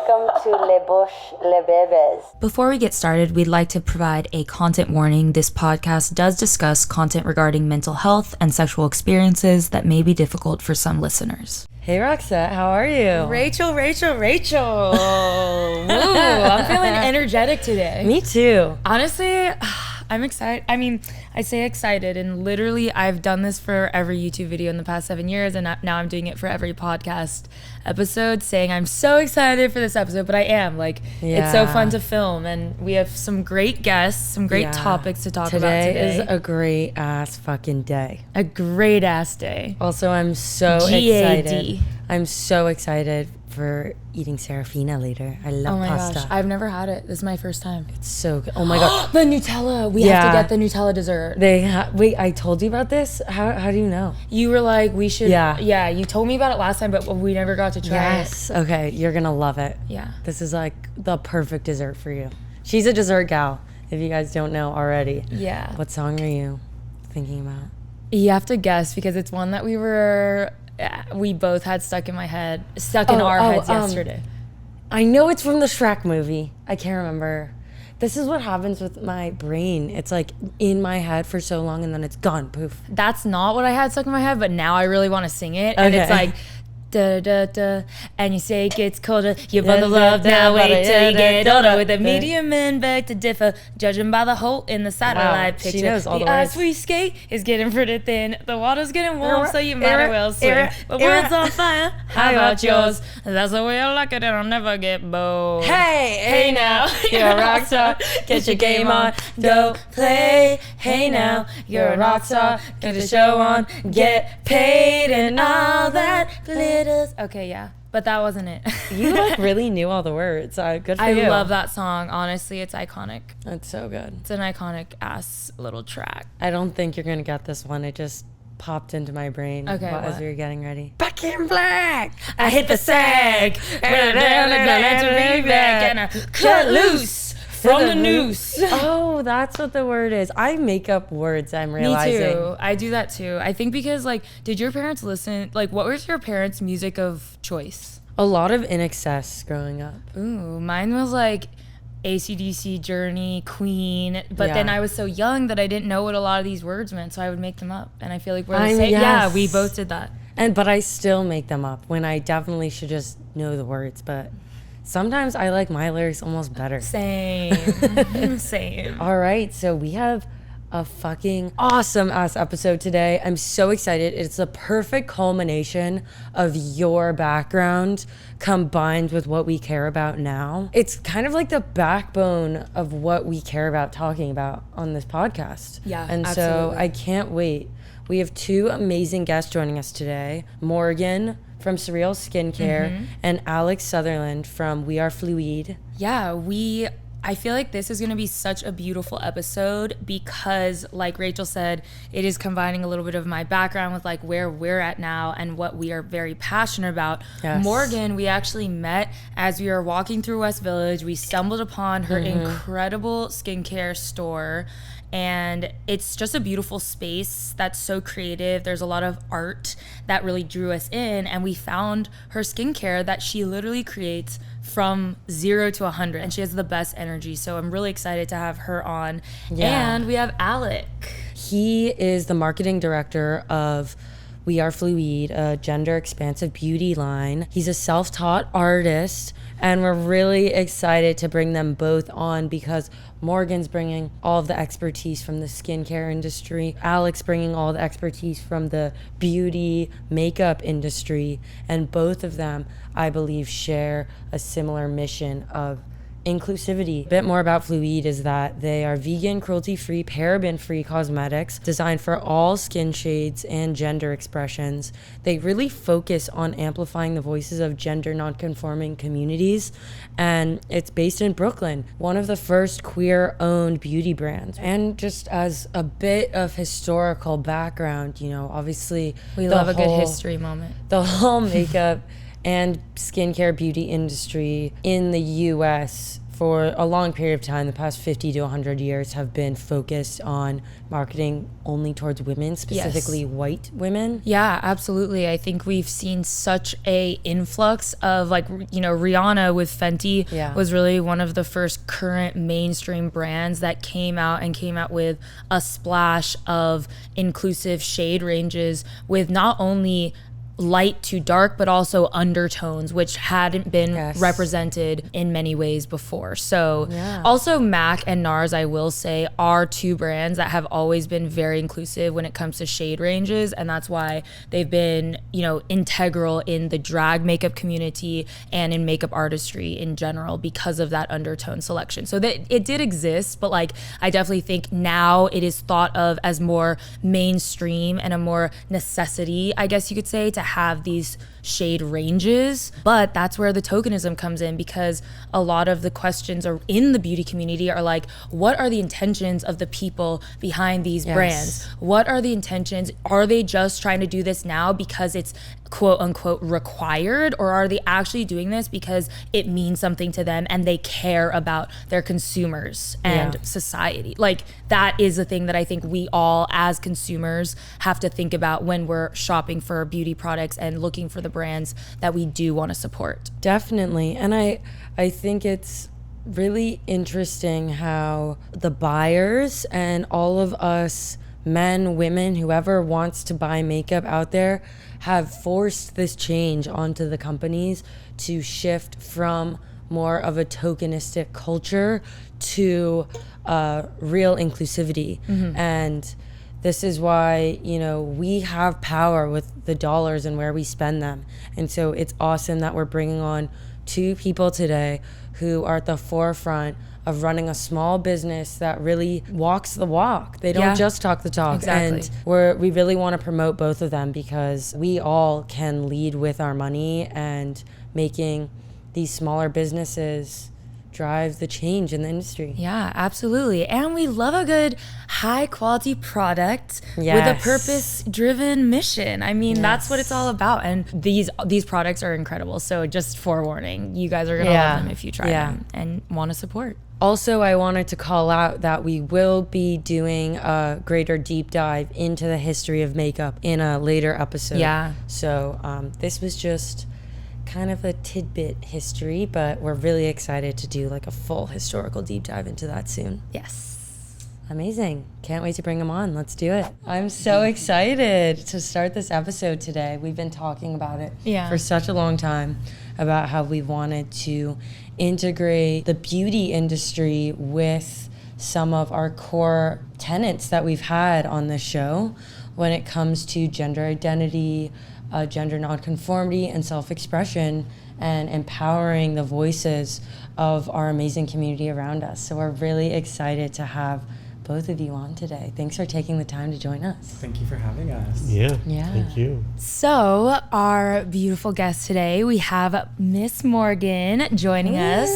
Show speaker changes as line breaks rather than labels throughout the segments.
Welcome to Les Bushiest of Babies.
Before we get started, we'd like to provide a content warning. This podcast does discuss content regarding mental health and sexual experiences that may be difficult for some listeners.
Hey Roxette, how are you?
Rachel. Woo, I'm feeling energetic today.
Me too.
Honestly, I'm excited. I mean, I say excited, and literally I've done this for every YouTube video in the past 7 years, and now I'm doing it for every podcast episode, saying I'm so excited for this episode, but I am. It's so fun to film, and we have some great guests, some great topics to talk about today.
Today is a great ass fucking day.
A great ass day.
Also, I'm so
GAD.
excited. I'm so excited for eating Serafina later. I love pasta.
Gosh, I've never had it. This is my first time.
It's so good. Oh my god.
The Nutella. We have to get the Nutella dessert.
Wait, I told you about this? How do you know?
You were like, we should.
Yeah,
you told me about it last time, but we never got to try it.
Yes. Okay, you're gonna love it.
Yeah.
This is like the perfect dessert for you. She's a dessert gal, if you guys don't know already.
Yeah.
What song are you thinking about?
You have to guess, because it's one that we both had stuck in our heads yesterday.
I know it's from the Shrek movie. I can't remember. This is what happens with my brain. It's like in my head for so long and then it's gone, poof.
That's not what I had stuck in my head, but now I really want to sing it. And it's like, da da da, and you say it gets colder. You bundle up now, wait till you get older. With a medium men beg to differ, judging by the hole in the satellite picture.
She knows all the
ice
words.
we skate is getting pretty thin. The water's getting warm, so you might as well swim. The world's on fire. How about yours? That's the way I like it, and I'll never get bored.
Hey now, you're a rock star. Get your game on, go play. Hey now, you're a rock star. Get your show on, get paid, and all that glitters.
Okay, yeah, but that wasn't it.
You really knew all the words. Good for you.
I love that song. Honestly, it's iconic.
It's so good.
It's an iconic ass little track.
I don't think you're gonna get this one. It just popped into my brain as we were getting ready. Back in black, I hit the sag, and I cut loose from the noose. Oh, that's what the word is. I make up words, I'm realizing.
Me too. I do that too. I think because, did your parents listen? What was your parents' music of choice?
A lot of In Excess growing up.
Ooh, mine was AC/DC, Journey, Queen. But then I was so young that I didn't know what a lot of these words meant, so I would make them up. And I feel like we're the same.
Yes.
Yeah, we both did that.
But I still make them up when I definitely should just know the words. But sometimes I like my lyrics almost better.
Same. Same.
All right, so we have a fucking awesome ass episode today. I'm so excited. It's a perfect culmination of your background combined with what we care about now. It's kind of like the backbone of what we care about talking about on this podcast.
Yeah,
and
absolutely.
So I can't wait. We have two amazing guests joining us today. Morgan from Surreal Skincare and Alec Sutherland from We Are Fluide.
Yeah, I feel like this is going to be such a beautiful episode because, like Rachel said, it is combining a little bit of my background with where we're at now and what we are very passionate about.
Yes.
Morgan, we actually met as we were walking through West Village. We stumbled upon her incredible skincare store. And it's just a beautiful space that's so creative. There's a lot of art that really drew us in, and we found her skincare that she literally creates from 0 to 100, and she has the best energy. So I'm really excited to have her on. Yeah. And we have Alec.
He is the marketing director of We Are Fluide, a gender expansive beauty line. He's a self-taught artist, and we're really excited to bring them both on because Morgan's bringing all of the expertise from the skincare industry. Alec's bringing all the expertise from the beauty makeup industry. And both of them, I believe, share a similar mission of inclusivity. A bit more about Fluide is that they are vegan, cruelty-free, paraben-free cosmetics designed for all skin shades and gender expressions. They really focus on amplifying the voices of gender non-conforming communities, and it's based in Brooklyn, one of the first queer-owned beauty brands. And just as a bit of historical background, obviously
we love a good history moment.
The whole makeup and skincare beauty industry in the US for a long period of time, the past 50 to 100 years, have been focused on marketing only towards women, specifically white women.
Yeah, absolutely. I think we've seen such a influx of, like, you know, Rihanna with Fenty was really one of the first current mainstream brands that came out with a splash of inclusive shade ranges with not only light to dark, but also undertones, which hadn't been represented in many ways before. So also MAC and NARS, I will say, are two brands that have always been very inclusive when it comes to shade ranges. And that's why they've been, you know, integral in the drag makeup community and in makeup artistry in general because of that undertone selection. So that it did exist, but like, I definitely think now it is thought of as more mainstream and a more necessity, I guess you could say, to have these shade ranges. But that's where the tokenism comes in, because a lot of the questions are in the beauty community are like, what are the intentions of the people behind these brands? What are the intentions? Are they just trying to do this now because it's quote unquote required, or are they actually doing this because it means something to them and they care about their consumers and society? Like, that is the thing that I think we all as consumers have to think about when we're shopping for beauty products and looking for the brands that we do want to support.
Definitely. And I think it's really interesting how the buyers and all of us men, women, whoever wants to buy makeup out there have forced this change onto the companies to shift from more of a tokenistic culture to real inclusivity. And this is why, you know, we have power with the dollars and where we spend them. And so it's awesome that we're bringing on two people today who are at the forefront of running a small business that really walks the walk. They don't just talk the talk.
Exactly.
And we really want to promote both of them, because we all can lead with our money, and making these smaller businesses drive the change in the industry.
Yeah, absolutely. And we love a good high quality product with a purpose driven mission. I mean, that's what it's all about. And these products are incredible. So just forewarning, you guys are going to love them if you try them and want to support.
Also, I wanted to call out that we will be doing a greater deep dive into the history of makeup in a later episode.
Yeah.
So this was just kind of a tidbit history, but we're really excited to do like a full historical deep dive into that soon.
Yes.
Amazing. Can't wait to bring them on. Let's do it. I'm so excited to start this episode today. We've been talking about it for such a long time, about how we wanted to integrate the beauty industry with some of our core tenets that we've had on the show when it comes to gender identity, gender nonconformity, and self-expression, and empowering the voices of our amazing community around us. So we're really excited to have both of you on today. Thanks for taking the time to join us.
Thank you for having us.
Yeah.
Thank you.
So our beautiful guest today, we have Miss Morgan joining us,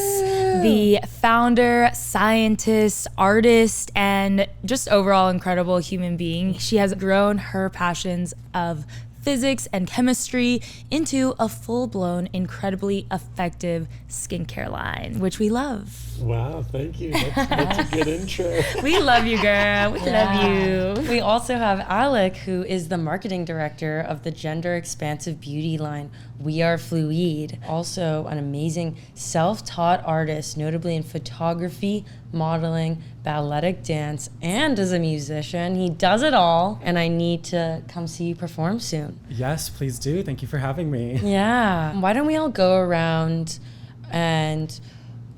the founder, scientist, artist, and just overall incredible human being. She has grown her passions of physics and chemistry into a full-blown, incredibly effective skincare line, which we love.
Wow, thank you. That's a good intro.
We love you, girl. We love you.
We also have Alec, who is the marketing director of the gender expansive beauty line We Are Fluide. Also an amazing self-taught artist, notably in photography, modeling, balletic dance, and as a musician. He does it all, and I need to come see you perform soon.
Yes, please do. Thank you for having me.
Yeah. Why don't we all go around and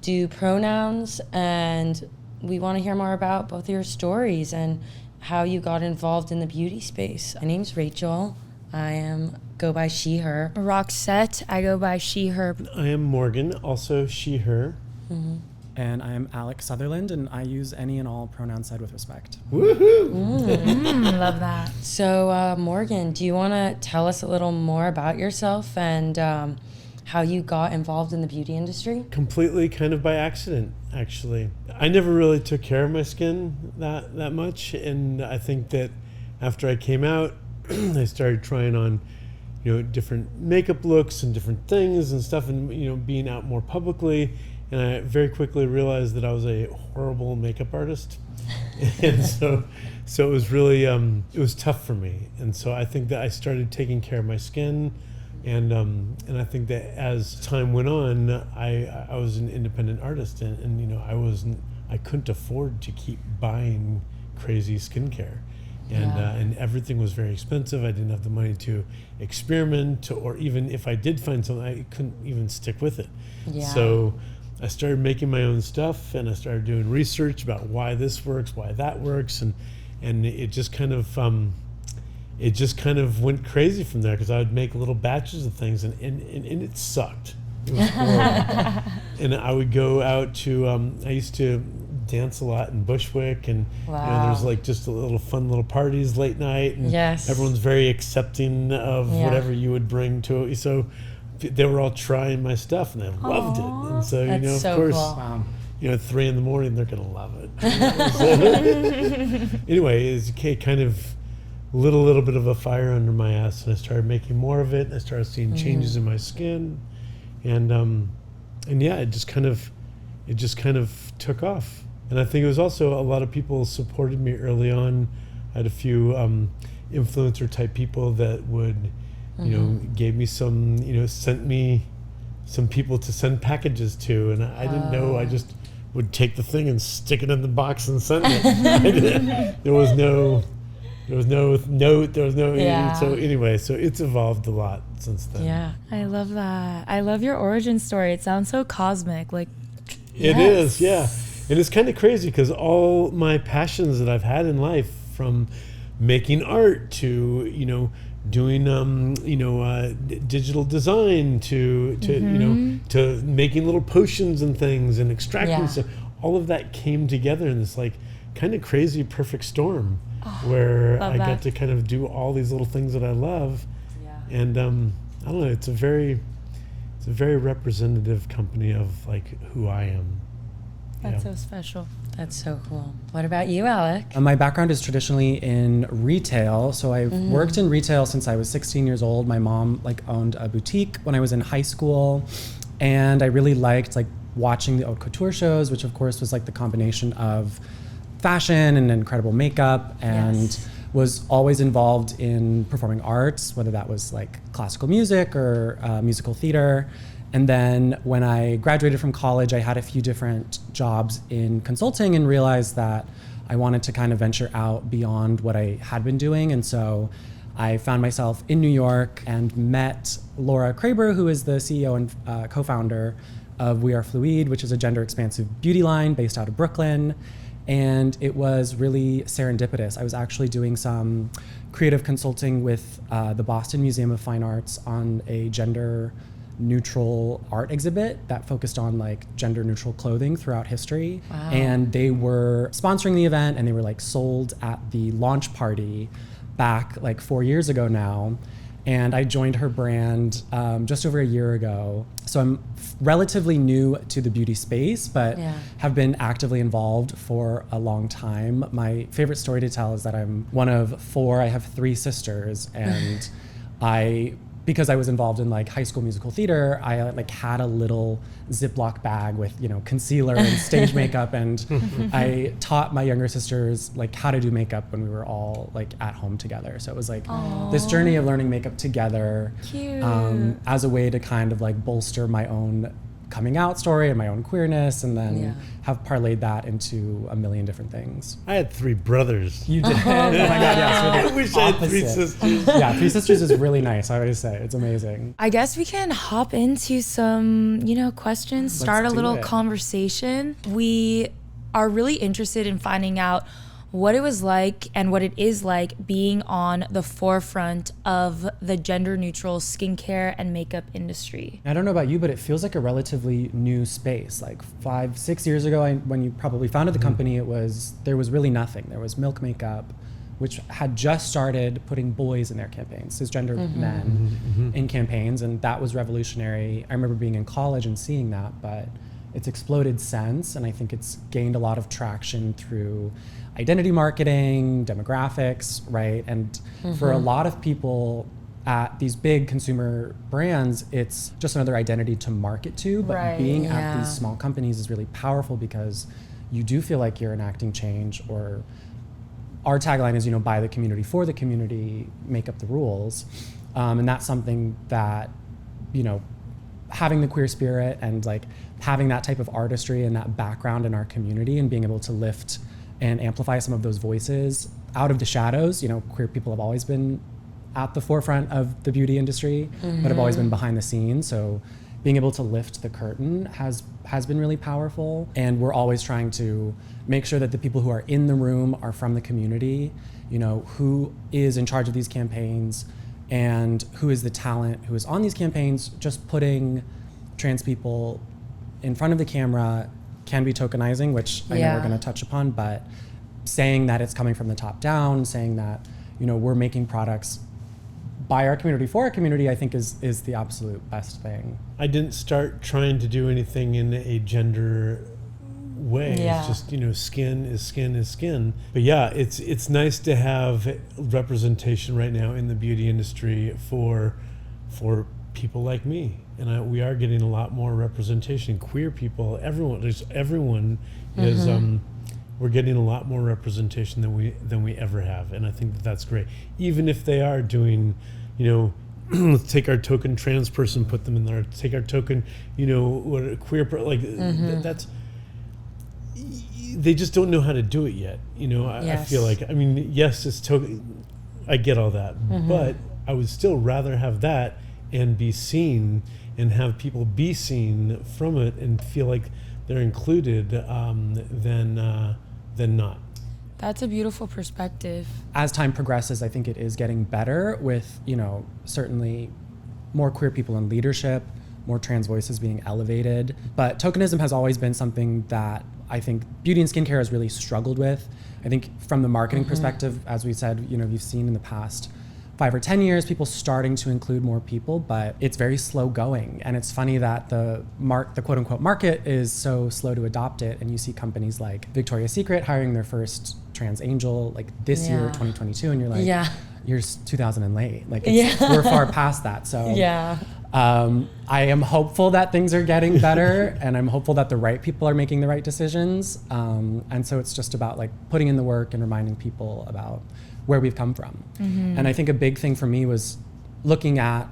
do pronouns, and we want to hear more about both of your stories and how you got involved in the beauty space. My name's Rachel. I go by she, her.
Roxette, I go by she, her.
I am Morgan, also she, her.
Mm-hmm.
And I am Alec Sutherland, and I use any and all pronouns said with respect.
Woohoo!
Love that.
So, Morgan, do you want to tell us a little more about yourself and how you got involved in the beauty industry?
Completely kind of by accident, actually. I never really took care of my skin that much, and I think that after I came out, I started trying on, different makeup looks and different things and stuff, and being out more publicly. and I very quickly realized that I was a horrible makeup artist. And so it was really, it was tough for me. And so I think that I started taking care of my skin. And I think that as time went on, I was an independent artist, and you know, I couldn't afford to keep buying crazy skincare. And everything was very expensive. I didn't have the money to experiment, or even if I did find something, I couldn't even stick with it.
Yeah.
So I started making my own stuff, and I started doing research about why this works, why that works, and it just kind of went crazy from there, because I would make little batches of things, and it sucked. It was horrible. And I would go out to I used to dance a lot in Bushwick, and you know, there's like just fun little parties late night, and everyone's very accepting of whatever you would bring to it. So they were all trying my stuff, and they loved it. And so, you know, of course, you know, at 3 a.m, they're gonna love it. So, anyway, it's kind of lit a little bit of a fire under my ass, and I started making more of it. I started seeing changes in my skin, and yeah, it just kind of took off. And I think it was also a lot of people supported me early on. I had a few influencer type people that would, you know, gave me some, you know, sent me some people to send packages to, and I didn't know. I just would take the thing and stick it in the box and send it. There was no note, there was no, so anyway, so it's evolved a lot since then.
Yeah.
I love that. I love your origin story. It sounds so cosmic. Like,
it is, yeah. And it's kind of crazy, because all my passions that I've had in life, from making art to, you know, doing digital design to you know, to making little potions and things and extracting stuff, all of that came together in this like kind of crazy perfect storm, where I got to kind of do all these little things that I love. And I don't know, it's a very representative company of like who I am.
that's so special.
That's so cool. What about you, Alec?
My background is traditionally in retail. So I've worked in retail since I was 16 years old. My mom owned a boutique when I was in high school. And I really liked watching the haute couture shows, which of course was the combination of fashion and incredible makeup, and was always involved in performing arts, whether that was classical music or musical theater. And then when I graduated from college, I had a few different jobs in consulting and realized that I wanted to kind of venture out beyond what I had been doing. And so I found myself in New York and met Laura Kraber, who is the CEO and co-founder of We Are Fluide, which is a gender expansive beauty line based out of Brooklyn. And it was really serendipitous. I was actually doing some creative consulting with the Boston Museum of Fine Arts on a gender neutral art exhibit that focused on gender neutral clothing throughout history.
Wow.
And they were sponsoring the event, and they were sold at the launch party back 4 years ago now. And I joined her brand just over a year ago. So I'm relatively new to the beauty space, but have been actively involved for a long time. My favorite story to tell is that I'm one of 4. I have 3 sisters, and because I was involved in high school musical theater, I had a little Ziploc bag with concealer and stage makeup, and I taught my younger sisters how to do makeup when we were all at home together. So it was this journey of learning makeup together, as a way to kind of bolster my own coming out story and my own queerness, and then have parlayed that into a million different things.
I had 3 brothers.
You did? Oh my God, yeah. So
I wish I had 3 sisters.
Yeah, 3 sisters is really nice, I always say. It's amazing.
I guess we can hop into some, questions, start a little conversation. We are really interested in finding out what it was like and what it is like being on the forefront of the gender neutral skincare and makeup industry.
I don't know about you, but it feels like a relatively new space. 5-6 years ago, when you probably founded the company, there was really nothing. There was Milk Makeup, which had just started putting boys in their campaigns, cisgender men in campaigns, and that was revolutionary. I remember being in college and seeing that, but it's exploded since, and I think it's gained a lot of traction through identity marketing, demographics, right? And for a lot of people, at these big consumer brands, it's just another identity to market to. But being at these small companies is really powerful because you do feel like you're enacting change. Or our tagline is, by the community, for the community, make up the rules. And that's something that, having the queer spirit and like having that type of artistry and that background in our community and being able to lift and amplify some of those voices out of the shadows. Queer people have always been at the forefront of the beauty industry, but have always been behind the scenes. So being able to lift the curtain has been really powerful. And we're always trying to make sure that the people who are in the room are from the community, who is in charge of these campaigns and who is the talent who is on these campaigns. Just putting trans people in front of the camera can be tokenizing, which I know we're going to touch upon, but saying that it's coming from the top down, saying that, we're making products by our community, for our community, I think is the absolute best thing.
I didn't start trying to do anything in a gender way.
Yeah.
It's just, skin is skin is skin. But yeah, it's nice to have representation right now in the beauty industry for people like me. And we are getting a lot more representation. Queer people, everyone is we're getting a lot more representation than we ever have, and I think that's great. Even if they are doing, let's take our token trans person, put them in there. Take our token, that's. They just don't know how to do it yet. I feel like, yes, it's token. I get all that, but I would still rather have that and be seen and have people be seen from it and feel like they're included than not.
That's a beautiful perspective.
As time progresses, I think it is getting better with, certainly more queer people in leadership, more trans voices being elevated. But tokenism has always been something that I think beauty and skincare has really struggled with. I think from the marketing perspective, as we said, you've seen in the past 5 or 10 years, people starting to include more people, but it's very slow going. And it's funny that the quote unquote market is so slow to adopt it. And you see companies like Victoria's Secret hiring their first trans angel like this year, 2022. And you're like, you're 2000 and late. Like we're far past that. So I am hopeful that things are getting better and I'm hopeful that the right people are making the right decisions. And so it's just about like putting in the work and reminding people about where we've come from. And I think a big thing for me was looking at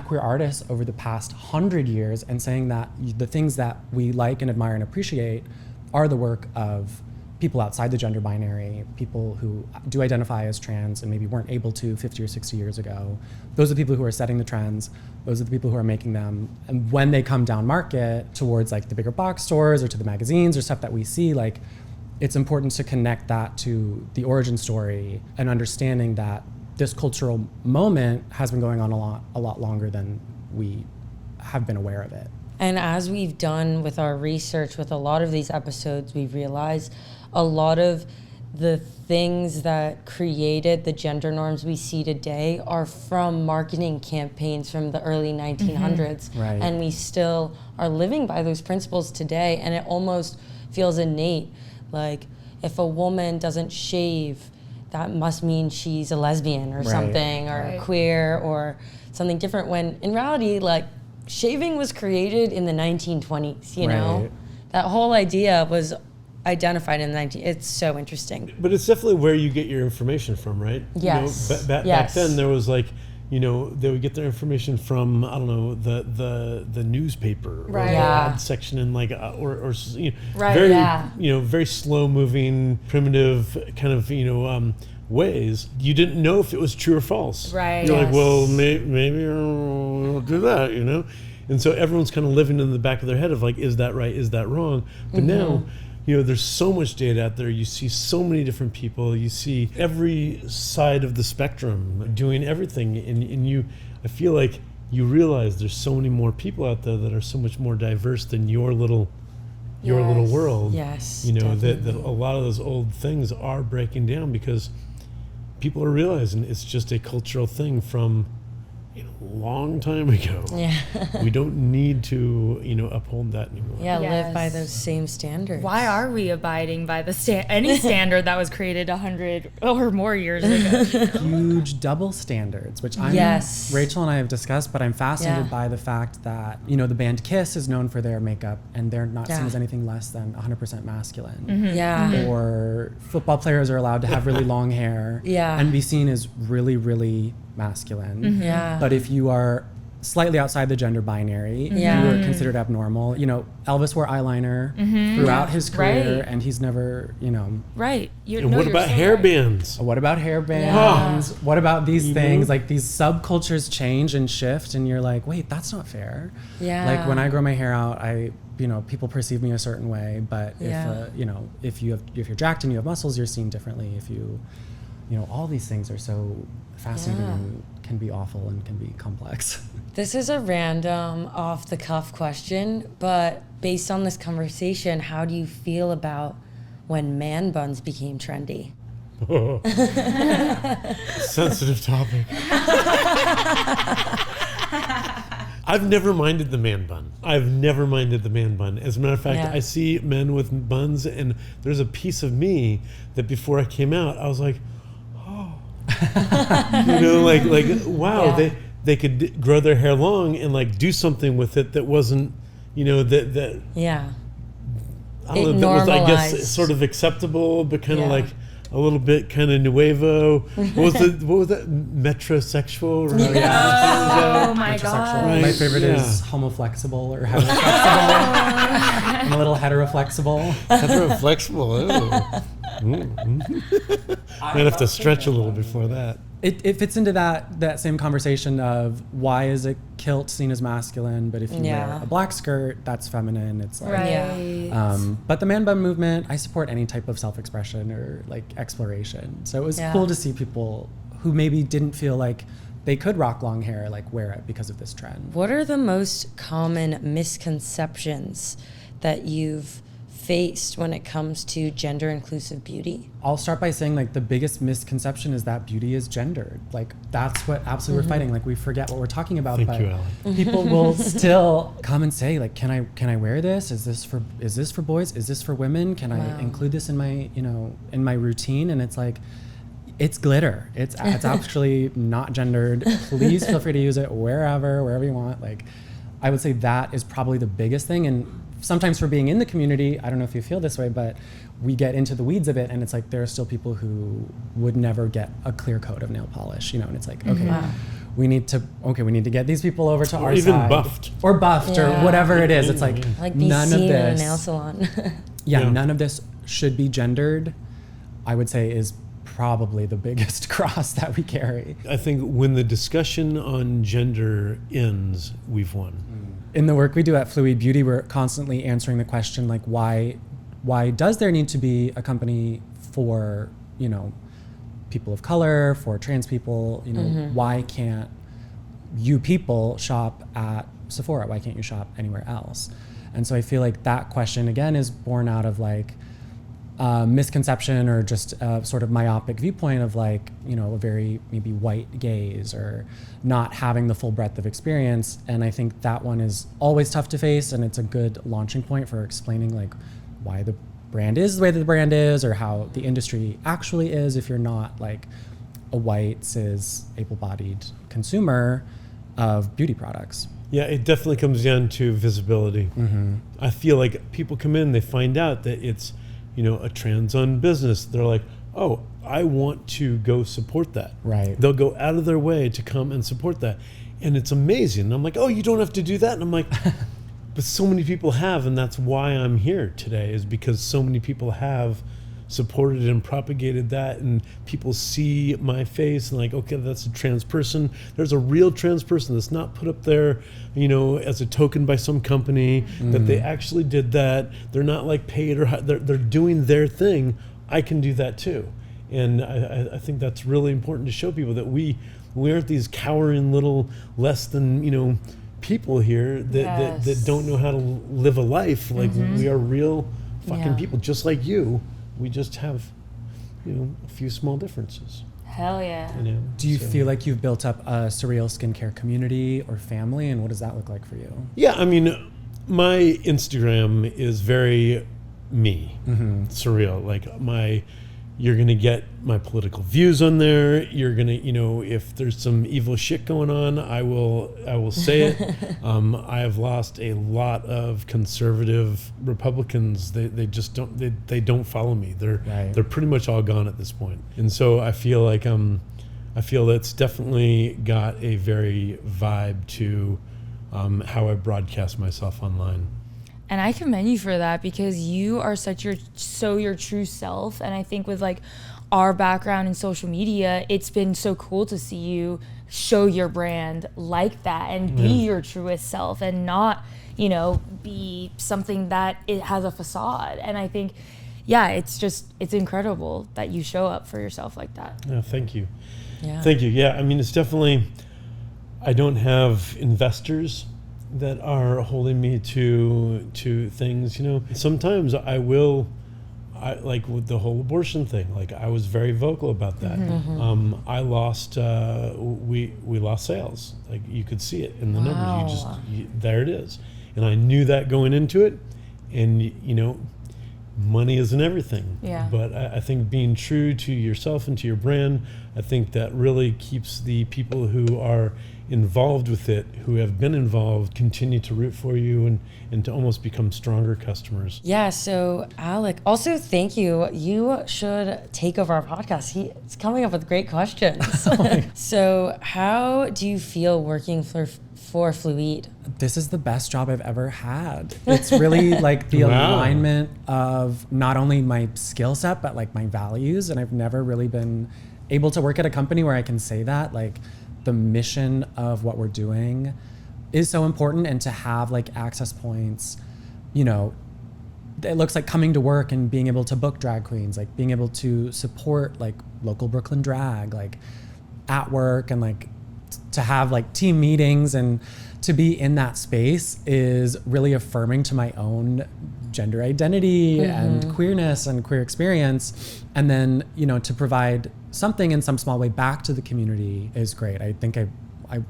queer artists over the past 100 years and saying that the things that we like and admire and appreciate are the work of people outside the gender binary, people who do identify as trans and maybe weren't able to 50 or 60 years ago. Those are the people who are setting the trends. Those are the people who are making them. And when they come down market towards like the bigger box stores or to the magazines or stuff that we see, like it's important to connect that to the origin story and understanding that this cultural moment has been going on a lot longer than we have been aware of it.
And as we've done with our research with a lot of these episodes, we've realized a lot of the things that created the gender norms we see today are from marketing campaigns from the early 1900s.
Right.
And we still are living by those principles today. And it almost feels innate. Like if a woman doesn't shave, that must mean she's a lesbian or something, or queer or something different. When in reality, like shaving was created in the 1920s, you know? That whole idea was identified in the 1920s. It's so interesting.
But it's definitely where you get your information from, right?
Yes.
Back then there was like, they would get their information from, I don't know, the newspaper or the ad section in like, very slow moving, primitive kind of, ways. You didn't know if it was true or false.
Right.
You're like, well, maybe I'll do that, And so everyone's kind of living in the back of their head of like, is that right? Is that wrong? But now, there's so much data out there. You see so many different people. You see every side of the spectrum doing everything. And I feel like you realize there's so many more people out there that are so much more diverse than your little world.
Yes.
That a lot of those old things are breaking down because people are realizing it's just a cultural thing from a long time ago.
Yeah.
We don't need to, uphold that anymore.
Yeah, live by
Yes.
those same standards.
Why are we abiding by the any standard that was created 100 or more years ago?
Huge double standards, which Rachel and I have discussed, but I'm fascinated by the fact that, the band Kiss is known for their makeup and they're not seen as anything less than 100% masculine.
Yeah.
Or football players are allowed to have really long hair and be seen as really, really masculine.
Yeah.
But if you are slightly outside the gender binary, you are considered abnormal. Elvis wore eyeliner throughout his career, and he's never,
Right.
And what about hair bands?
What about hair bands? What about these things? Like, these subcultures change and shift, and you're like, wait, that's not fair.
Yeah.
Like, when I grow my hair out, people perceive me a certain way, but if you're jacked and you have muscles, you're seen differently. If you all these things are so fascinating and can be awful and can be complex.
This is a random off-the-cuff question, but based on this conversation, how do you feel about when man buns became trendy?
Sensitive topic. I've never minded the man bun. As a matter of fact, I see men with buns, and there's a piece of me that before I came out, I was like, wow, they could grow their hair long and like do something with it that wasn't, I don't know, that was, I guess, sort of acceptable, but kind of like a little bit kind of nuevo. What was that? Metrosexual? Right?
Oh my god!
Right. My favorite is homoflexible or heteroflexible. I'm a little heteroflexible.
Heteroflexible. Might have to stretch a little before that.
It fits into that same conversation of why is a kilt seen as masculine, but if you wear a black skirt, that's feminine. It's like, but the man bun movement, I support any type of self-expression or like exploration. So it was cool to see people who maybe didn't feel like they could rock long hair, like wear it because of this trend.
What are the most common misconceptions that you've faced when it comes to gender inclusive beauty?
I'll start by saying, like, the biggest misconception is that beauty is gendered. Like, that's what absolutely we're fighting. Like, we forget what we're talking about.
Thank you, Alec.
People will still come and say, like, can I wear this? Is this for boys? Is this for women? Can I include this in my in my routine? And it's like, it's glitter. It's actually not gendered. Please feel free to use it wherever you want. Like, I would say that is probably the biggest thing. And sometimes for being in the community, I don't know if you feel this way, but we get into the weeds of it, and it's like there are still people who would never get a clear coat of nail polish, and it's like, okay, we need to get these people over to our side. Or buffed or whatever it is. It's like
be
none
seen
of this
in a nail salon.
None of this should be gendered, I would say, is probably the biggest cross that we carry.
I think when the discussion on gender ends, we've won.
In the work we do at Fluide Beauty, we're constantly answering the question, like, why does there need to be a company for, people of color, for trans people? Why can't you people shop at Sephora? Why can't you shop anywhere else? And so I feel like that question, again, is born out of, like, misconception or just a sort of myopic viewpoint of, like, a very maybe white gaze or not having the full breadth of experience. And I think that one is always tough to face, and it's a good launching point for explaining, like, why the brand is the way that the brand is, or how the industry actually is if you're not, like, a white, cis, able-bodied consumer of beauty products.
Yeah, it definitely comes down to visibility. I feel like people come in, they find out that it's a trans-owned business. They're like, oh, I want to go support that.
Right.
They'll go out of their way to come and support that. And it's amazing. And I'm like, oh, you don't have to do that. And I'm like, but so many people have, and that's why I'm here today, is because so many people have supported and propagated that, and people see my face and like, okay, that's a trans person. There's a real trans person that's not put up there, as a token by some company, that they actually did that. They're not like paid or they're doing their thing. I can do that too. And I think that's really important to show people that we aren't these cowering little less than, people here that don't know how to live a life. Like, we are real fucking people, just like you. We just have, a few small differences.
Hell yeah.
Do you feel like you've built up a Surreal skincare community or family, and what does that look like for you?
Yeah, I mean, my Instagram is very me, Surreal. Like you're gonna get my political views on there. You're gonna, if there's some evil shit going on, I will say it. I have lost a lot of conservative Republicans. They just don't they don't follow me. They're pretty much all gone at this point. And so I feel like that's definitely got a very vibe to how I broadcast myself online.
And I commend you for that, because you are your true self. And I think with like our background in social media, it's been so cool to see you show your brand like that and be your truest self and not, be something that it has a facade. And I think, it's incredible that you show up for yourself like that.
Yeah, thank you.
Yeah.
Thank you. Yeah, I mean, it's definitely, I don't have investors that are holding me to things. Sometimes I like with the whole abortion thing, like I was very vocal about that. I lost we lost sales. Like you could see it in the numbers. There it is. And I knew that going into it, and money isn't everything.
Yeah.
But I think being true to yourself and to your brand, I think that really keeps the people who are involved with it, who have been involved, continue to root for you and to almost become stronger customers.
Yeah, so Alec, also thank you. You should take over our podcast. He's coming up with great questions. So how do you feel working for Fluide?
This is the best job I've ever had. It's really like the alignment of not only my skill set, but like my values. And I've never really been able to work at a company where I can say that, like, the mission of what we're doing is so important, and to have like access points, it looks like coming to work and being able to book drag queens, like being able to support like local Brooklyn drag, like at work, and like to have like team meetings, and to be in that space is really affirming to my own gender identity and queerness and queer experience. And then, to provide something in some small way back to the community is great. I think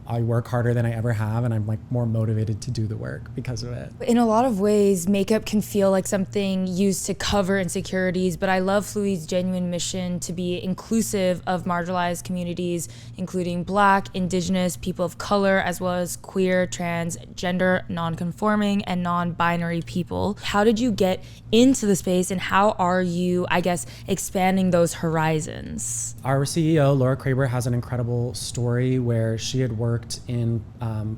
I work harder than I ever have, and I'm like more motivated to do the work because of it.
In a lot of ways, makeup can feel like something used to cover insecurities, but I love Fluide's genuine mission to be inclusive of marginalized communities, including Black, Indigenous, people of color, as well as queer, trans, gender non-conforming, and non-binary people. How did you get into the space, and how are you, expanding those horizons?
Our CEO, Laura Kraber, has an incredible story where she had worked in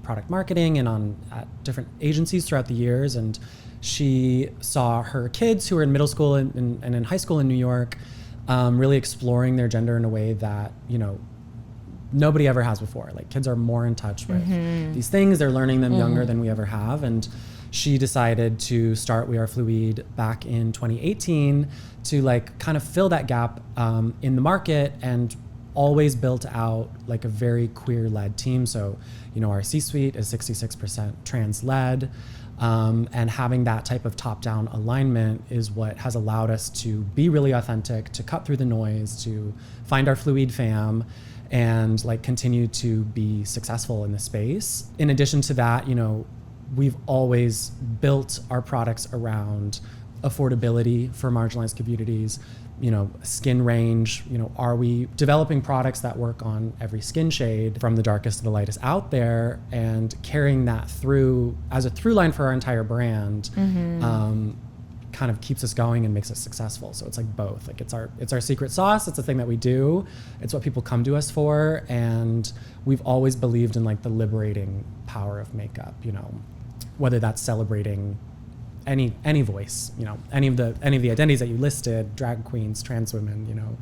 product marketing and at different agencies throughout the years, and she saw her kids who were in middle school and in high school in New York really exploring their gender in a way that nobody ever has before. Like, kids are more in touch with these things. They're learning them younger than we ever have. And she decided to start We Are Fluide back in 2018 to like kind of fill that gap in the market, and always built out like a very queer-led team. So, our C-suite is 66% trans-led, and having that type of top-down alignment is what has allowed us to be really authentic, to cut through the noise, to find our Fluide fam, and like continue to be successful in the space. In addition to that, we've always built our products around affordability for marginalized communities, skin range, are we developing products that work on every skin shade from the darkest to the lightest out there, and carrying that through as a through line for our entire brand kind of keeps us going and makes us successful. So it's like both. Like it's our secret sauce. It's a thing that we do. It's what people come to us for, and we've always believed in like the liberating power of makeup, whether that's celebrating any voice, any of the identities that you listed, drag queens, trans women,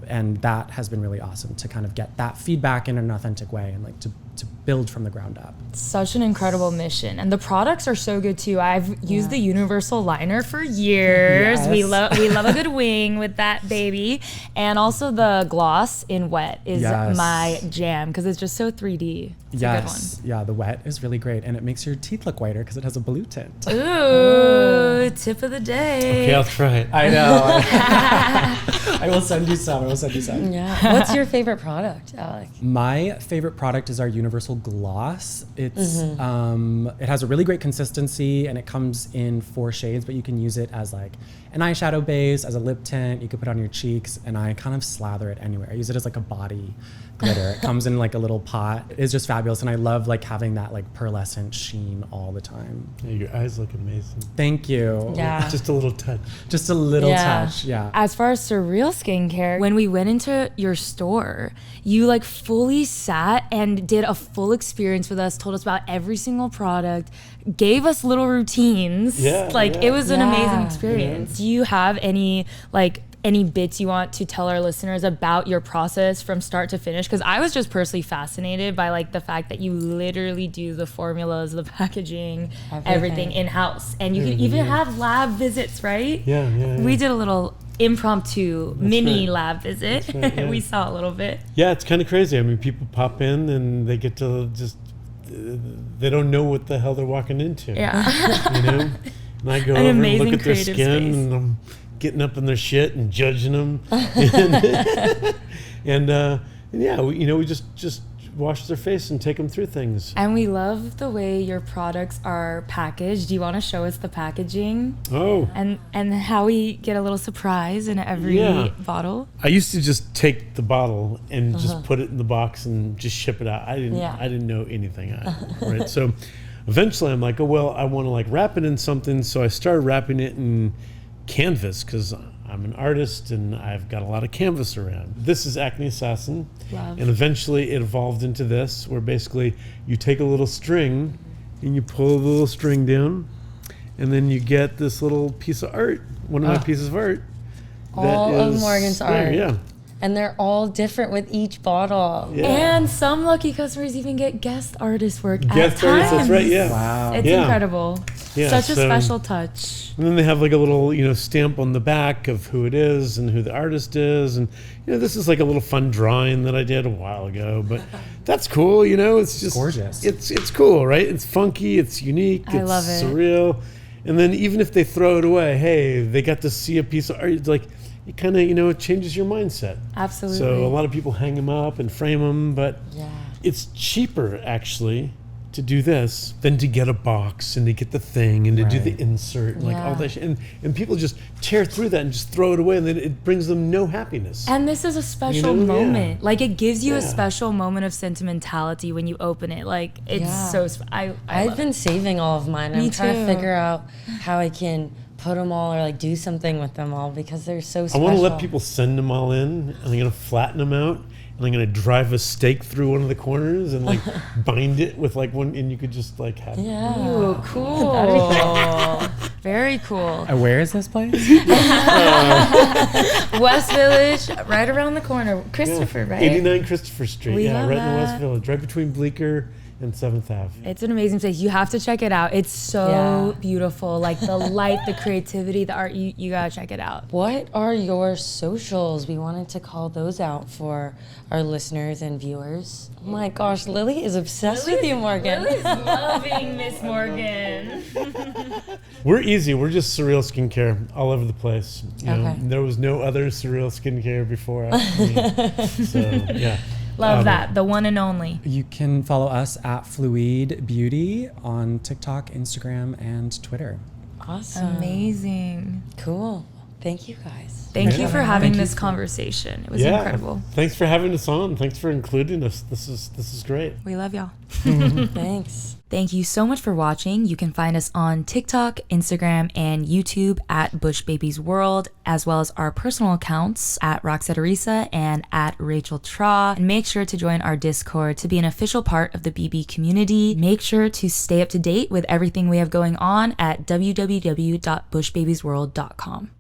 and that has been really awesome to kind of get that feedback in an authentic way, and like to to build from the ground up.
Such an incredible mission, and the products are so good too. I've used the universal liner for years.
Yes.
We love a good wing with that baby, and also the gloss in wet is
Yes.
my jam because it's just so 3D. It's a good one.
Yeah, the wet is really great, and it makes your teeth look whiter because it has a blue tint.
Ooh, tip of the day.
Okay, I'll try it.
I know. I will send you some.
Yeah. What's your favorite product, Alec?
My favorite product is our universal gloss. It's it has a really great consistency, and it comes in 4 shades, but you can use it as like an eyeshadow base, as a lip tint. You could put it on your cheeks, and I kind of slather it anywhere. I use it as like a body glitter. It comes in like a little pot. It's just fabulous, and I love like having that like pearlescent sheen all the time.
Yeah, your eyes look amazing.
Thank you.
Yeah.
Just a little touch.
Just a little
Yeah.
touch. Yeah.
As far as Surreal skincare, when we went into your store, you like fully sat and did a full experience with us, told us about every single product, gave us little routines.
Yeah,
Like
yeah.
it was an amazing
Yeah.
experience. Do you have any bits you want to tell our listeners about your process from start to finish? Because I was just personally fascinated by like the fact that you literally do the formulas, the packaging, everything in-house. And you can even have lab visits, right?
Yeah.
We did a little impromptu mini
right.
lab visit.
right, yeah.
We saw a little bit.
Yeah, it's kind of crazy. I mean, people pop in and they get to just, they don't know what the hell they're walking into.
Yeah.
You know? And I go
An
over and
amazing
look at their
creative
skin
space.
and I'm getting up in their shit and judging them. and yeah, we just wash their face and take them through things.
And we love the way your products are packaged. Do you want to show us the packaging
Oh.
and how we get a little surprise in every
Yeah.
bottle?
I used to just take the bottle and just put it in the box and just ship it out. I didn't know anything, right? So eventually I'm like, oh well, I want to like wrap it in something. So I started wrapping it in canvas because I'm an artist and I've got a lot of canvas around. This is Acne Assassin.
Love.
And eventually it evolved into this, where basically you take a little string and you pull the little string down, and then you get this little piece of art, one of my pieces of art.
All of Morgan's
there,
art.
Yeah.
And they're all different with each bottle.
Yeah.
And some lucky customers even get guest artist work at
Guest artist, that's
times.
right, yeah.
Wow.
It's
Yeah.
incredible.
Yeah,
Such a
so-
special touch.
And then they have like a little, stamp on the back of who it is and who the artist is. And, this is like a little fun drawing that I did a while ago, but that's cool, it's just
Gorgeous.
It's cool, right? It's funky, it's unique,
I
it's
love it.
surreal. And then even if they throw it away, hey, they got to see a piece of art, it's like, it kind of, it changes your mindset.
Absolutely.
So a lot of people hang them up and frame them, but
Yeah.
it's cheaper actually to do this than to get a box and to get the thing and to do the
Right.
insert and like all
Yeah.
that shit. And people just tear through that and just throw it away, and then it brings them no happiness.
And this is a special
Yeah.
moment. Like it gives you a
Yeah.
special moment of sentimentality when you open it. Like it's
Yeah.
so. I
I've
love
been
it.
saving all of mine.
Me
I'm trying to
too.
figure out how I can put them all or like do something with them all because they're so
I
special.
want to let people send them all in, and I'm gonna flatten them out, and I'm gonna drive a stake through one of the corners and like bind it with like one, and you could just like have.
Yeah.
Ooh, cool. Very cool.
Where is this place?
West Village, right around the corner. Christopher, right?
89 Christopher Street.
We love
right in the West
that.
Village, right between Bleecker and 7th Ave.
It's an amazing place. You have to check it out. It's so
Yeah.
beautiful. Like the light, the creativity, the art. You gotta check it out.
What are your socials? We wanted to call those out for our listeners and viewers. Oh my gosh, Lily is obsessed with you, Morgan.
Loving Miss Morgan.
We're easy. We're just Surreal Skincare all over the place.
Okay.
There was no other Surreal Skincare before us. So, yeah.
Love that. The one and only.
You can follow us at Fluide Beauty on TikTok, Instagram, and Twitter.
Awesome.
Amazing.
Cool. Thank you guys.
Thank you for having
Thank you
this conversation. It was
Yeah.
incredible.
Thanks for having us on. Thanks for including us. This is great.
We love y'all.
Thanks.
Thank you so much for watching. You can find us on TikTok, Instagram, and YouTube at Bush Babies World, as well as our personal accounts at Roxetta and at Rachel Tra. And make sure to join our Discord to be an official part of the BB community. Make sure to stay up to date with everything we have going on at www.bushbabiesworld.com.